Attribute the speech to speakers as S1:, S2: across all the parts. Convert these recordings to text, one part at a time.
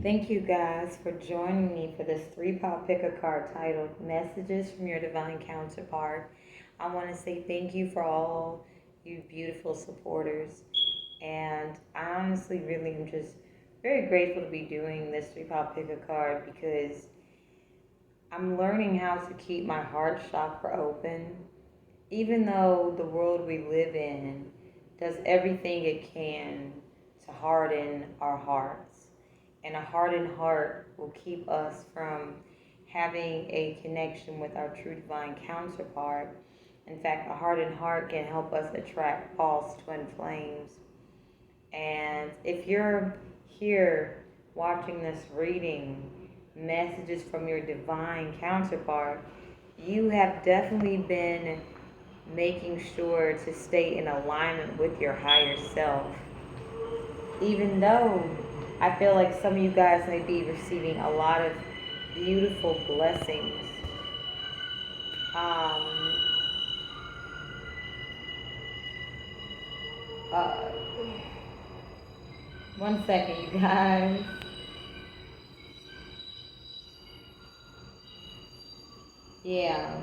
S1: Thank you guys for joining me for this three-pot pick a card titled Messages from Your Divine Counterpart. I want to say thank you for all you beautiful supporters. And I honestly really am just very grateful to be doing this three-pot pick a card because I'm learning how to keep my heart chakra open, even though the world we live in does everything it can to harden our hearts. And a hardened heart will keep us from having a connection with our true divine counterpart. In fact, a hardened heart can help us attract false twin flames. And if you're here watching this reading, messages from your divine counterpart, you have definitely been making sure to stay in alignment with your higher self. Even though I feel like some of you guys may be receiving a lot of beautiful blessings. Um, uh, One second, you guys. Yeah,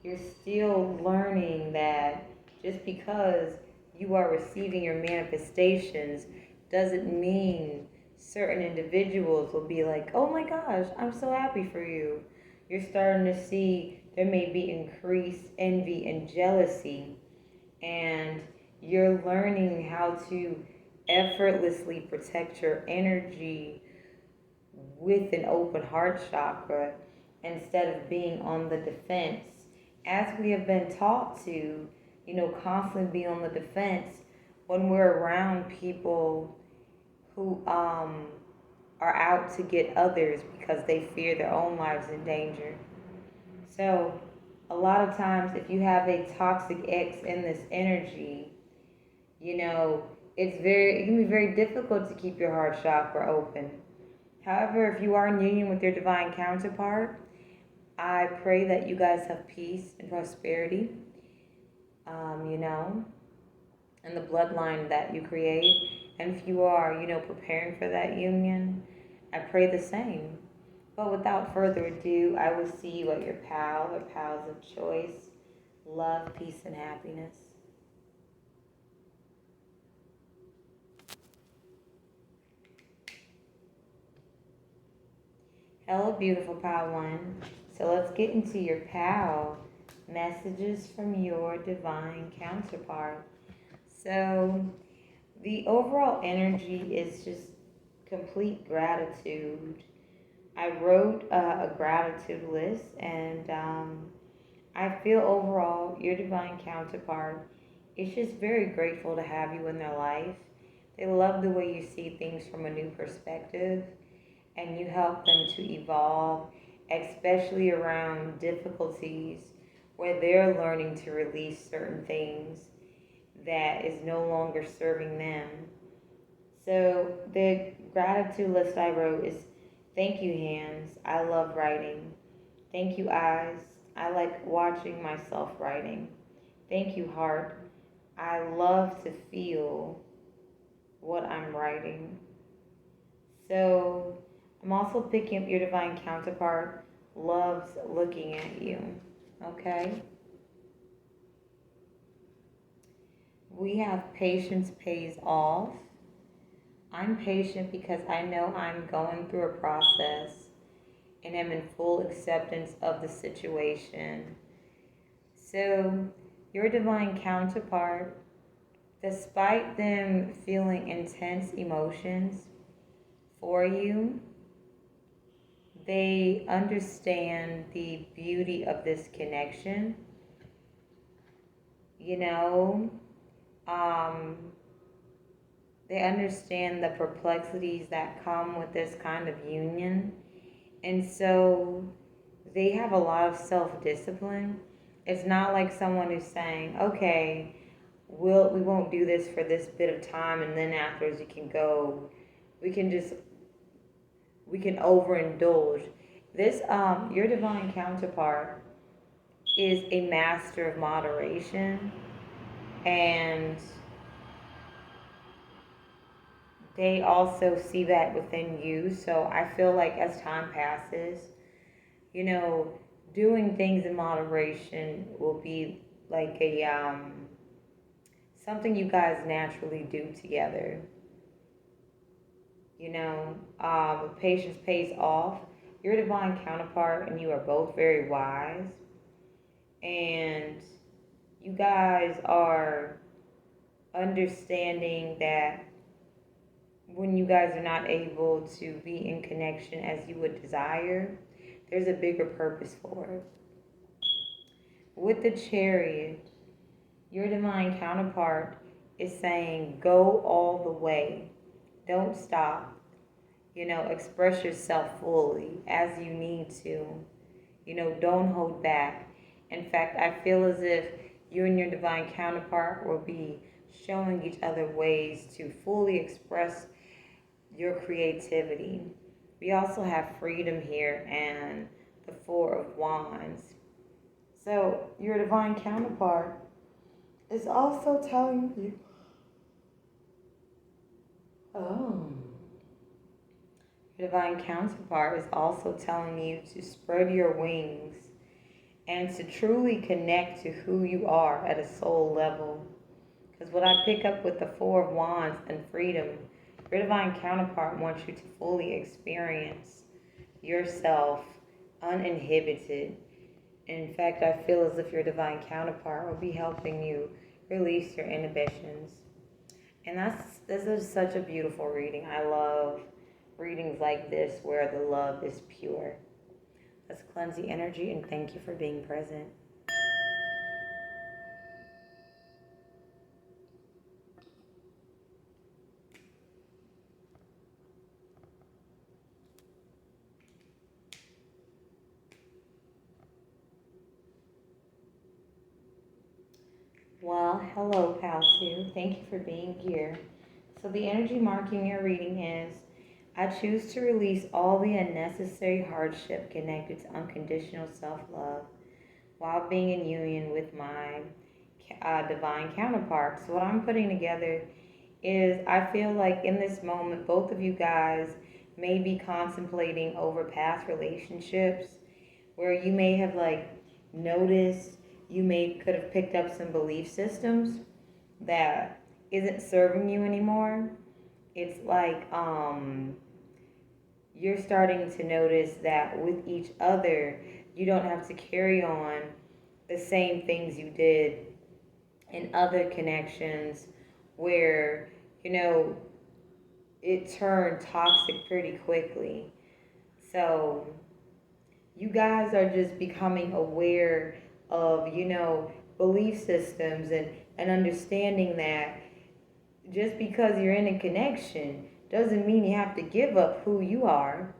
S1: you're still learning that just because you are receiving your manifestations doesn't mean certain individuals will be like, oh my gosh, I'm so happy for you. You're starting to see there may be increased envy and jealousy, and you're learning how to effortlessly protect your energy with an open heart chakra instead of being on the defense. As we have been taught to, constantly be on the defense when we're around people who are out to get others because they fear their own lives in danger. So, a lot of times, if you have a toxic ex in this energy, you know, it can be very difficult to keep your heart chakra open. However, if you are in union with your divine counterpart, I pray that you guys have peace and prosperity, um, you know, and the bloodline that you create. And if you are, preparing for that union, I pray the same. But without further ado, I will see you at your pal or pals of choice. Love, peace, and happiness. Hello, beautiful pal one. So let's get into your pal. Messages from your divine counterpart. So the overall energy is just complete gratitude. I wrote a gratitude list, and I feel overall your divine counterpart is just very grateful to have you in their life. They love the way you see things from a new perspective, and you help them to evolve, especially around difficulties where they're learning to release certain things that is no longer serving them. So the gratitude list I wrote is: thank you, hands. I love writing. Thank you, eyes. I like watching myself writing. Thank you, heart. I love to feel what I'm writing. So I'm also picking up your divine counterpart loves looking at you. Okay? We have patience pays off. I'm patient because I know I'm going through a process and am in full acceptance of the situation. So, your divine counterpart, despite them feeling intense emotions for you, they understand the beauty of this connection. You know, um, they understand the perplexities that come with this kind of union. And so they have a lot of self discipline. It's not like someone who's saying, okay, we won't do this for this bit of time and then afterwards you can go. We can just we can overindulge. This your divine counterpart is a master of moderation, and they also see that within you. So I feel like as time passes, you know, doing things in moderation will be like a something you guys naturally do together. Patience pays off. Your divine counterpart and you are both very wise, and you guys are understanding that when you guys are not able to be in connection as you would desire, there's a bigger purpose for it. With the Chariot, your divine counterpart is saying, go all the way. Don't stop. Express yourself fully as you need to. Don't hold back. In fact, I feel as if you and your divine counterpart will be showing each other ways to fully express your creativity. We also have freedom here and the Four of Wands. So your divine counterpart is also telling you, your divine counterpart is also telling you to spread your wings and to truly connect to who you are at a soul level. Because what I pick up with the Four of Wands and freedom, your divine counterpart wants you to fully experience yourself uninhibited. In fact, I feel as if your divine counterpart will be helping you release your inhibitions. And this is such a beautiful reading. I love readings like this where the love is pure. Let's cleanse the energy and thank you for being present. Well, hello, Pal 2. Thank you for being here. So the energy marking your reading is, I choose to release all the unnecessary hardship connected to unconditional self-love while being in union with my divine counterpart. So what I'm putting together is, I feel like in this moment, both of you guys may be contemplating over past relationships where you may have noticed, you could have picked up some belief systems that isn't serving you anymore. It's like you're starting to notice that with each other, you don't have to carry on the same things you did in other connections where, it turned toxic pretty quickly. So you guys are just becoming aware of, belief systems and understanding that just because you're in a connection doesn't mean you have to give up who you are.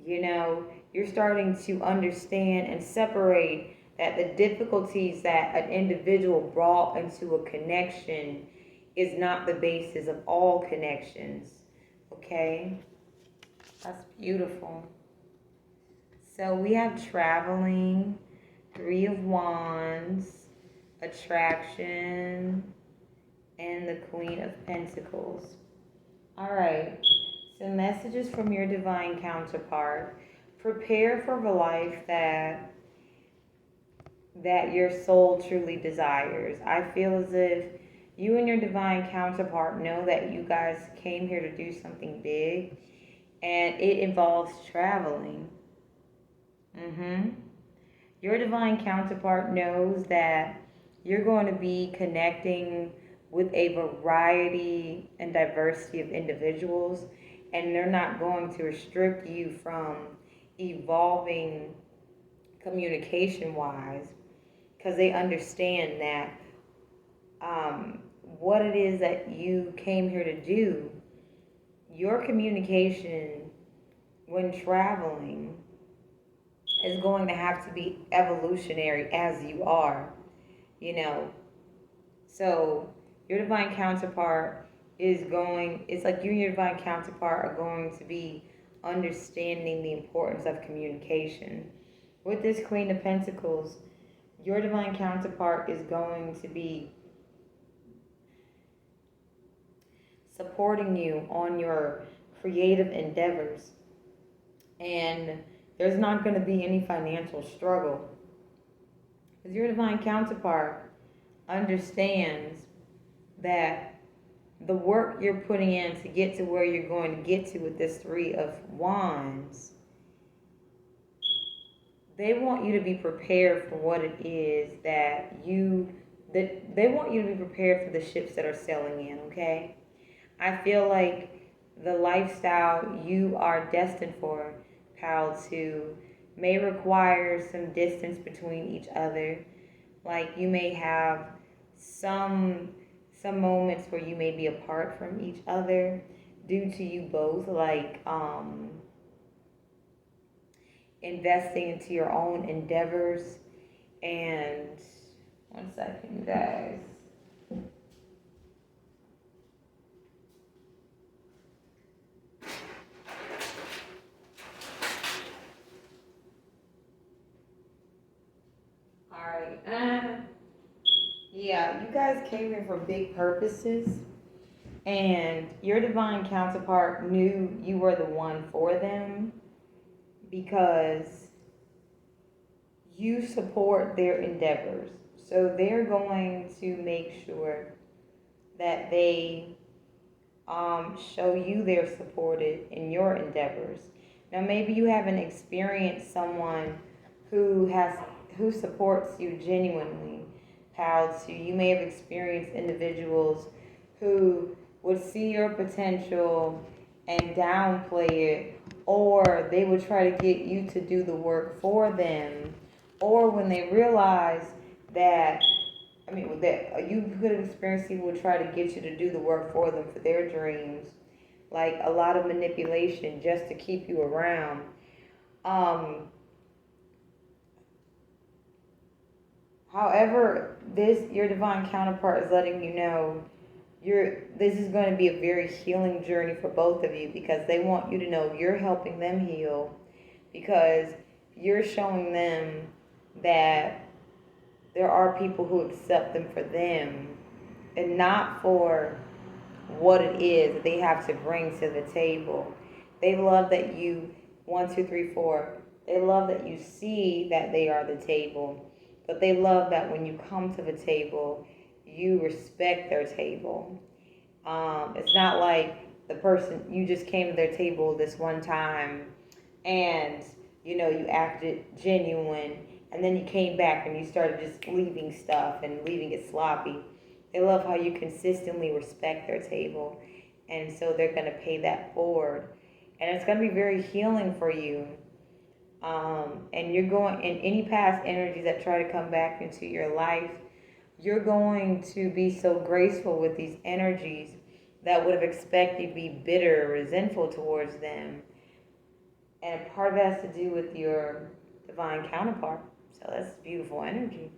S1: You're starting to understand and separate that the difficulties that an individual brought into a connection is not the basis of all connections. Okay? That's beautiful. So we have traveling, Three of Wands, attraction, and the Queen of Pentacles. All right. Some messages from your divine counterpart. Prepare for the life that your soul truly desires. I feel as if you and your divine counterpart know that you guys came here to do something big, and it involves traveling. Your divine counterpart knows that you're going to be connecting with a variety and diversity of individuals, and they're not going to restrict you from evolving communication wise, because they understand that what it is that you came here to do, your communication when traveling is going to have to be evolutionary as you are, So your divine counterpart it's like you and your divine counterpart are going to be understanding the importance of communication. With this Queen of Pentacles, your divine counterpart is going to be supporting you on your creative endeavors. And there's not going to be any financial struggle. Because your divine counterpart understands that the work you're putting in to get to where you're going to get to with this Three of Wands, they want you to be prepared for what it is that they want you to be prepared for the ships that are sailing in, okay? I feel like the lifestyle you are destined for, pal, to may require some distance between each other. Like you may have some moments where you may be apart from each other due to you both investing into your own endeavors. And one second, guys. All right. Yeah, you guys came here for big purposes, and your divine counterpart knew you were the one for them because you support their endeavors. So they're going to make sure that they show you they're supported in your endeavors. Now, maybe you haven't experienced someone who supports you genuinely, pal. So you may have experienced individuals who would see your potential and downplay it, or they would try to get you to do the work for them, or when they realize that that you could have experienced people would try to get you to do the work for them for their dreams, like a lot of manipulation just to keep you around. However, your divine counterpart is letting you know this is going to be a very healing journey for both of you, because they want you to know you're helping them heal, because you're showing them that there are people who accept them for them and not for what it is that they have to bring to the table. They love that you, 1, 2, 3, 4, they love that you see that they are the table, but they love that when you come to the table, you respect their table. It's not like the person, you just came to their table this one time and you acted genuine, and then you came back and you started just leaving stuff and leaving it sloppy. They love how you consistently respect their table, and so they're going to pay that forward, and it's going to be very healing for you. And you're going, in any past energies that try to come back into your life, you're going to be so graceful with these energies that would have expected you to be bitter or resentful towards them. And part of it has to do with your divine counterpart. So that's beautiful energy.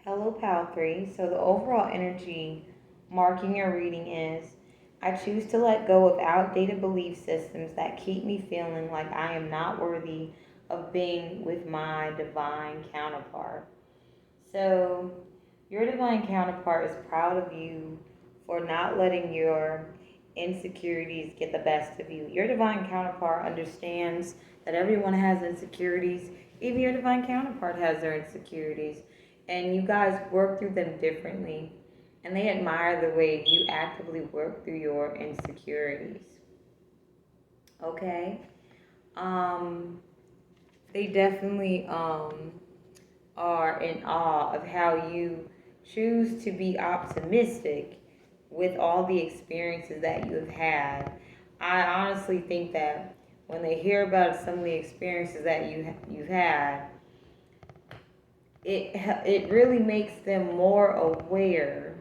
S1: Hello, Pal 3. So the overall energy marking your reading is, I choose to let go of outdated belief systems that keep me feeling like I am not worthy of being with my divine counterpart. So your divine counterpart is proud of you for not letting your insecurities get the best of you. Your divine counterpart understands that everyone has insecurities. Even your divine counterpart has their insecurities. And you guys work through them differently. And they admire the way you actively work through your insecurities. Okay? They definitely are in awe of how you choose to be optimistic with all the experiences that you have had. I honestly think that when they hear about some of the experiences that you've had, it really makes them more aware.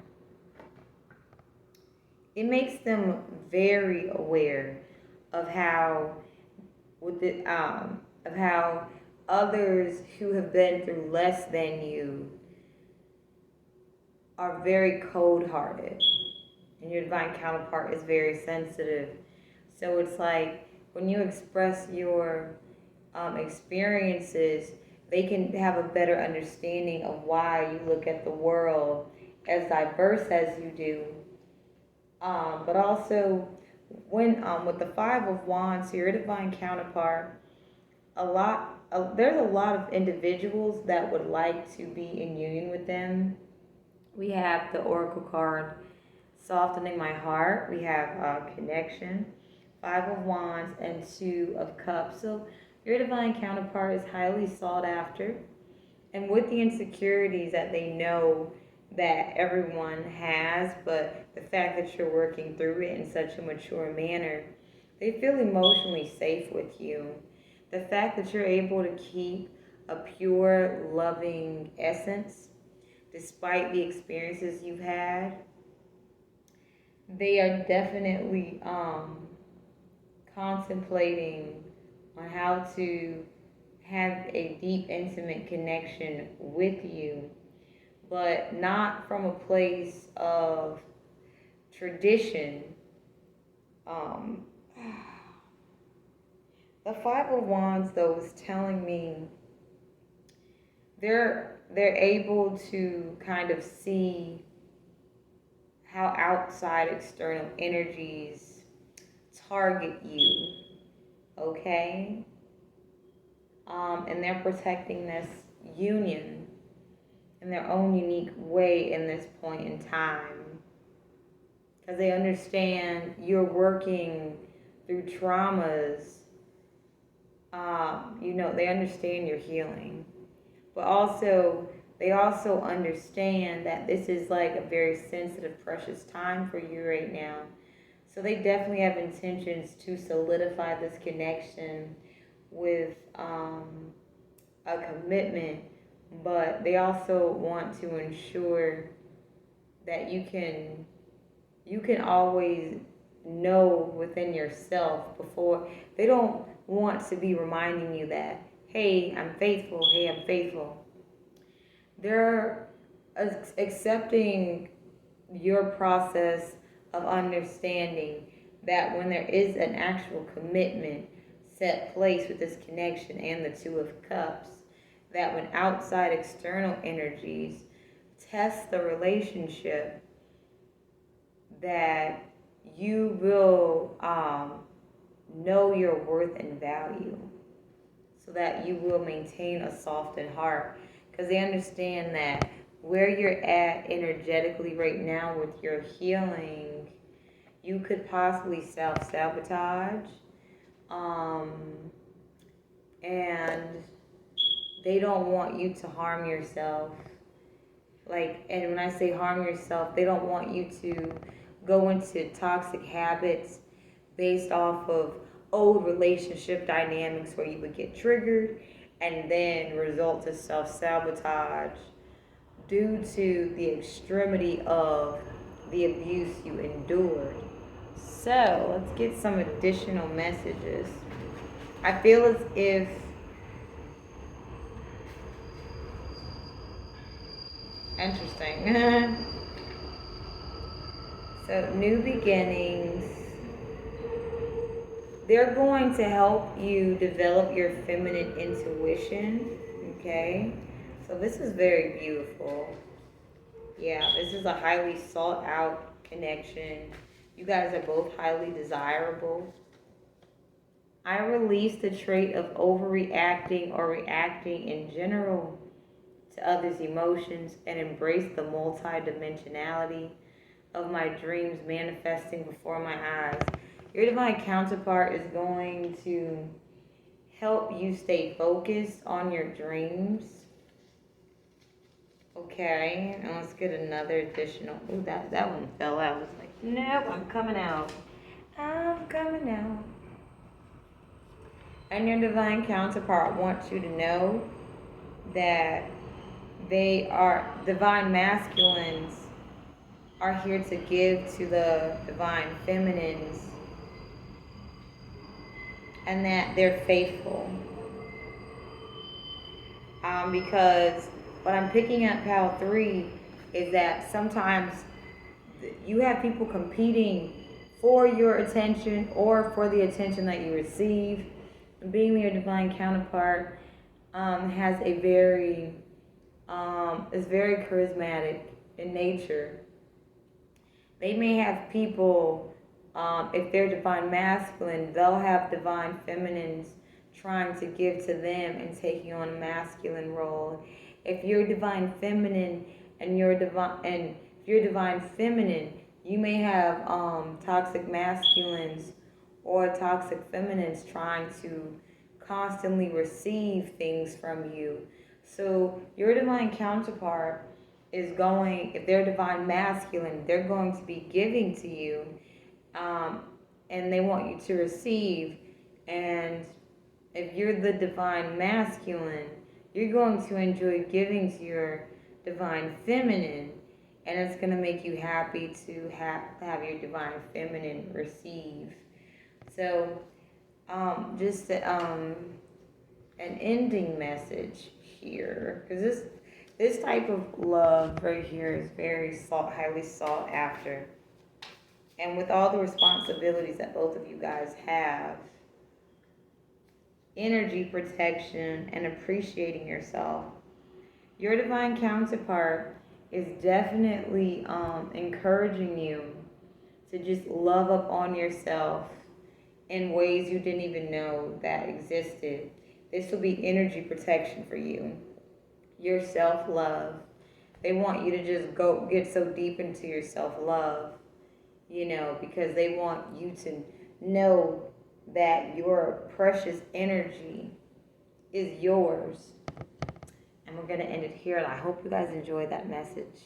S1: It makes them very aware of how of how others who have been through less than you are very cold-hearted, and your divine counterpart is very sensitive. So it's like when you express your experiences, they can have a better understanding of why you look at the world as diverse as you do. But also, when with the Five of Wands, your divine counterpart, there's a lot of individuals that would like to be in union with them. We have the Oracle card, softening my heart. We have connection, Five of Wands, and Two of Cups. So your divine counterpart is highly sought after. And with the insecurities that they know that everyone has, but the fact that you're working through it in such a mature manner, they feel emotionally safe with you. The fact that you're able to keep a pure, loving essence despite the experiences you've had, they are definitely contemplating on how to have a deep, intimate connection with you, but not from a place of tradition. Um, the Five of Wands, though, is telling me they're able to kind of see how outside external energies target you, okay? And they're protecting this union in their own unique way in this point in time. Because they understand you're working through traumas. They understand your healing. But also, they also understand that this is like a very sensitive, precious time for you right now. So they definitely have intentions to solidify this connection with a commitment, but they also want to ensure that you can always know within yourself before. They don't want to be reminding you that, hey, I'm faithful, hey, I'm faithful. They're accepting your process of understanding that when there is an actual commitment set place with this connection and the Two of Cups, that when outside external energies test the relationship, that you will know your worth and value, so that you will maintain a softened heart, because they understand that where you're at energetically right now with your healing, you could possibly self-sabotage, and they don't want you to harm yourself. And when I say harm yourself, they don't want you to go into toxic habits based off of old relationship dynamics where you would get triggered and then result to self-sabotage due to the extremity of the abuse you endured. So let's get some additional messages. I feel as if interesting. So new beginnings. They're going to help you develop your feminine intuition. Okay. So this is very beautiful. Yeah, this is a highly sought out connection. You guys are both highly desirable. I release the trait of overreacting or reacting in general to others' emotions and embrace the multidimensionality of my dreams manifesting before my eyes. Your divine counterpart is going to help you stay focused on your dreams. Okay, and let's get another additional. Oh, that one fell out. It's like, nope, I'm coming out. I'm coming out. And your divine counterpart wants you to know that they are divine masculines are here to give to the divine feminines, and that they're faithful. Because what I'm picking up, Pal 3, is that sometimes you have people competing for your attention or for the attention that you receive. Being your divine counterpart has a very is very charismatic in nature. They may have people, if they're divine masculine, they'll have divine feminines trying to give to them and taking on a masculine role. If you're divine feminine and if you're divine feminine, you may have toxic masculines or toxic feminines trying to constantly receive things from you. So your divine counterpart is going, if they're divine masculine, they're going to be giving to you, and they want you to receive. And if you're the divine masculine, you're going to enjoy giving to your divine feminine, and it's going to make you happy to have your divine feminine receive. So, just an ending message here, because this type of love right here is very highly sought after. And with all the responsibilities that both of you guys have, energy protection and appreciating yourself, your divine counterpart is definitely encouraging you to just love up on yourself in ways you didn't even know that existed. This will be energy protection for you. Your self-love. They want you to just go get so deep into your self-love, because they want you to know that your precious energy is yours. And we're going to end it here. And I hope you guys enjoyed that message.